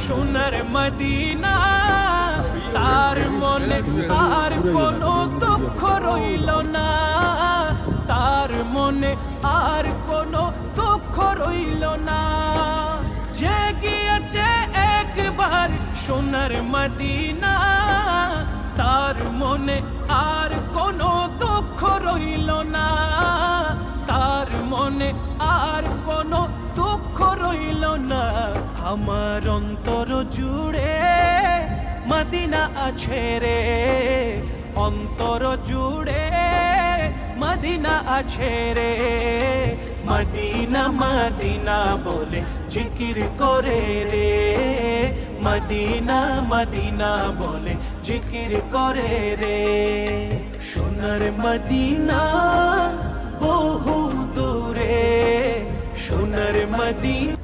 সোনার মদিনা, তার মনে আর কোনো দুঃখ রইল না, তার মনে আর কোনো দুঃখ রইল না। যে গিয়েছে একবার সোনার মদিনা, তার মনে আর কোনো দুঃখ রইল না, তার মনে আর কোনো দুঃখ রইল না। আমার অন্তর জুড়ে মদিনা আছে রে, অন্তর জুড়ে মদিনা আছে রে। মদিনা মদিনা বলে জিকির করে রে, মদিনা মদিনা বলে জিকির করে রে। সোনার মদিনা বহু দূরে, সোনার মদিনা।